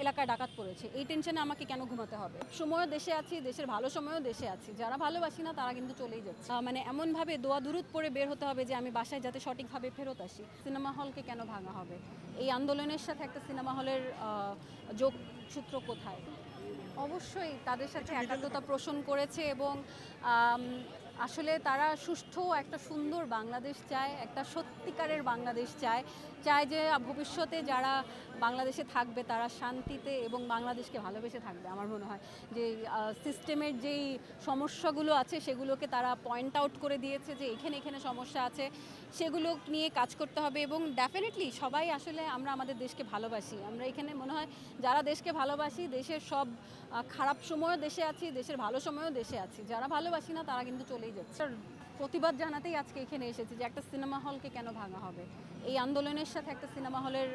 এলাকায় ডাকাত পড়েছে, এই টেনশনে আমাকে কেন ঘুমাতে হবে? সময়ও দেশে আছি, দেশের ভালো সময়ও দেশে আছি, যারা ভালোবাসি না তারা কিন্তু চলেই যাচ্ছে। মানে এমনভাবে দোয়া দুরুদ পড়ে বের হতে হবে যে আমি বাসায় যাতে সঠিকভাবে ফেরত আসি। সিনেমা হলকে কেন ভাঙা হবে? এই আন্দোলনের সাথে একটা সিনেমা হলের যোগসূত্র কোথায়? অবশ্যই তাদের সাথে একাত্মতা পোষণ করেছে এবং আম, আসলে তারা সুষ্ঠু একটা সুন্দর বাংলাদেশ চায়, একটা সত্যিকারের বাংলাদেশ চায়, চায় যে ভবিষ্যতে যারা বাংলাদেশে থাকবে তারা শান্তিতে এবং বাংলাদেশকে ভালোবেসে থাকবে। আমার মনে হয় যে সিস্টেমের যেই সমস্যাগুলো আছে সেগুলোকে তারা পয়েন্ট আউট করে দিয়েছে যে এখানে এখানে সমস্যা আছে, সেগুলো নিয়ে কাজ করতে হবে। এবং ডেফিনেটলি সবাই আসলে আমরা আমাদের দেশকে ভালোবাসি। আমরা এখানে মনে হয় যারা দেশকে ভালোবাসি, দেশের সব খারাপ সময়ও দেশে আছি, দেশের ভালো সময়ও দেশে আছি, যারা ভালোবাসি না তারা কিন্তু চলেই যাচ্ছে। প্রতিবাদ জানাতেই আজকে এখানে এসেছি যে একটা সিনেমা হলকে কেন ভাঙা হবে? এই আন্দোলনের সাথে একটা সিনেমা হলের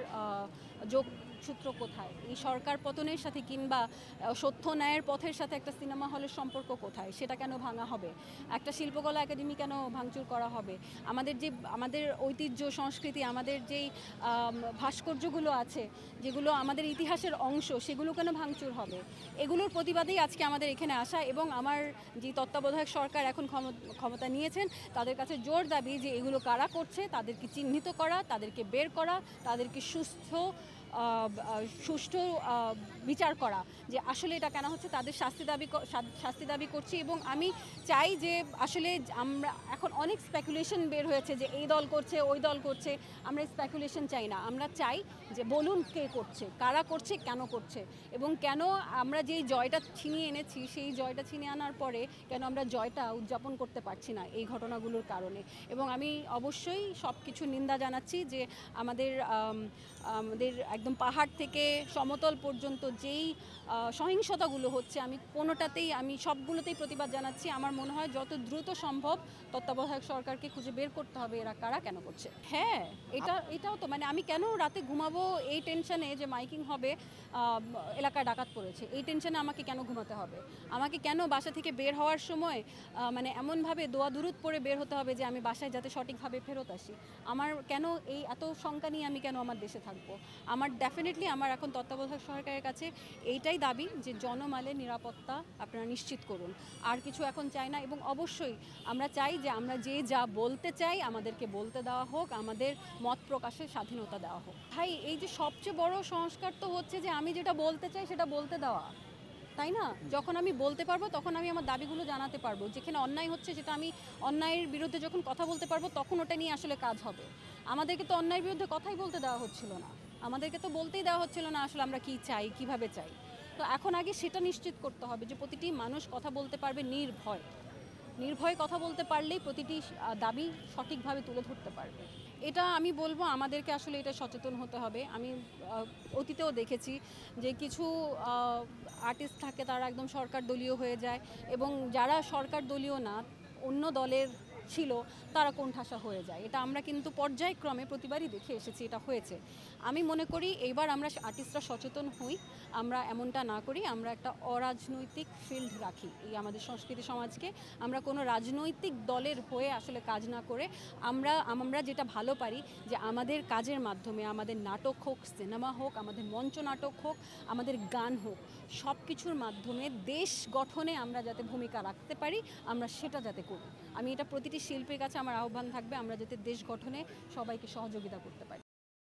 যোগসূত্র কোথায়? এই সরকার পতনের সাথে কিংবা সত্য ন্যায়ের পথের সাথে একটা সিনেমা হলের সম্পর্ক কোথায়? সেটা কেন ভাঙা হবে? একটা শিল্পকলা একাডেমি কেন ভাঙচুর করা হবে? আমাদের ঐতিহ্য সংস্কৃতি, আমাদের যেই ভাস্কর্যগুলো আছে, যেগুলো আমাদের ইতিহাসের অংশ, সেগুলো কেন ভাঙচুর হবে? এগুলোর প্রতিবাদেই আজকে আমাদের এখানে আসা। এবং আমার যে তত্ত্বাবধায়ক সরকার এখন ক্ষমতা নিয়েছেন, তাদের কাছে জোর দাবি যে এগুলো কারা করছে তাদেরকে চিহ্নিত করা, তাদেরকে বের করা, তাদেরকে সুষ্ঠু বিচার করা যে আসলে এটা কেন হচ্ছে, তাদের শাস্তি দাবি করছি। এবং আমি চাই যে আসলে আমরা এখন অনেক স্পেকুলেশন বের হয়েছে যে এই দল করছে, ওই দল করছে। আমরা স্পেকুলেশন চাই না, আমরা চাই যে বলুন কে করছে, কারা করছে, কেন করছে, এবং কেন আমরা যেই জয়টা ছিনিয়ে এনেছি সেই জয়টা ছিনিয়ে আনার পরে কেন আমরা জয়টা উদযাপন করতে পারছি না এই ঘটনাগুলোর কারণে। এবং আমি অবশ্যই সব কিছু নিন্দা জানাচ্ছি যে আমাদের একদম পাহাড় থেকে সমতল পর্যন্ত যেই সহিংসতাগুলো হচ্ছে, আমি সবগুলোতেই প্রতিবাদ জানাচ্ছি। আমার মনে হয় যত দ্রুত সম্ভব তত্ত্বাবধায়ক সরকারকে খুঁজে বের করতে হবে এরা কারা, কেন করছে। হ্যাঁ, এটাও তো মানে আমি কেন রাতে ঘুমাবো এই টেনশনে যে মাইকিং হবে, এলাকায় ডাকাত পড়েছে, এই টেনশনে আমাকে কেন ঘুমাতে হবে? আমাকে কেন বাসা থেকে বের হওয়ার সময় মানে এমনভাবে দোয়া দুরুদ পড়ে বের হতে হবে যে আমি বাসায় যাতে সঠিকভাবে ফেরত আসি? আমার কেন এই এত শঙ্কা নিয়ে আমি কেন আমার দেশে থাকবো? আমার ডেফিনেটলি আমার এখন তত্ত্বাবধায়ক সরকারের কাছে এইটাই দাবি যে জনমালের নিরাপত্তা আপনারা নিশ্চিত করুন, আর কিছু এখন চাই না। এবং অবশ্যই আমরা চাই যে আমরা যে যা বলতে চাই আমাদেরকে বলতে দেওয়া হোক, আমাদের মত প্রকাশের স্বাধীনতা দেওয়া হোক। ভাই, এই যে সবচেয়ে বড় সংস্কার তো হচ্ছে যে আমি যেটা বলতে চাই সেটা বলতে দেওয়া, তাই না? যখন আমি বলতে পারবো তখন আমি আমার দাবিগুলো জানাতে পারবো। যেখানে অন্যায় হচ্ছে, যেটা আমি অন্যায়ের বিরুদ্ধে যখন কথা বলতে পারবো তখন ওটা নিয়ে আসলে কাজ হবে। আমাদেরকে তো অন্যায়ের বিরুদ্ধে কথাই বলতে দেওয়া হচ্ছিল না, আমাদেরকে তো বলতেই দেওয়া হচ্ছিল না আসলে আমরা কী চাই, কিভাবে চাই। তো এখন আগে সেটা নিশ্চিত করতে হবে যে প্রতিটি মানুষ কথা বলতে পারবে নির্ভয়ে কথা বলতে পারলেই প্রতিটি দাবি সঠিকভাবে তুলে ধরতে পারবে। এটা আমি বলবো আমাদেরকে আসলে এটা সচেতন হতে হবে। আমি অতীতেও দেখেছি যে কিছু আর্টিস্ট থাকে তারা একদম সরকার দলীয় হয়ে যায়, এবং যারা সরকার দলীয় না, অন্য দলের ছিল, তারা কোণঠাসা হয়ে যায়। এটা আমরা কিন্তু পর্যায়ক্রমে প্রতিবারই দেখে এসেছি, এটা হয়েছে। আমি মনে করি এইবার আমরা আর্টিস্টরা সচেতন হই, আমরা এমনটা না করি, আমরা একটা অরাজনৈতিক ফিল্ড রাখি এই আমাদের সংস্কৃতি সমাজকে। আমরা কোনো রাজনৈতিক দলের হয়ে আসলে কাজ না করে আমরা যেটা ভালো পারি যে আমাদের কাজের মাধ্যমে, আমাদের নাটক হোক, সিনেমা হোক, আমাদের মঞ্চ নাটক হোক, আমাদের গান হোক, সব কিছুর মাধ্যমে দেশ গঠনে আমরা যাতে ভূমিকা রাখতে পারি, আমরা সেটা যাতে করি। আমি এটা প্রতিটি শিল্পীর কাছে আমার আহ্বান থাকবে, আমরা যাতে দেশ গঠনে সবাইকে সহযোগিতা করতে পারি।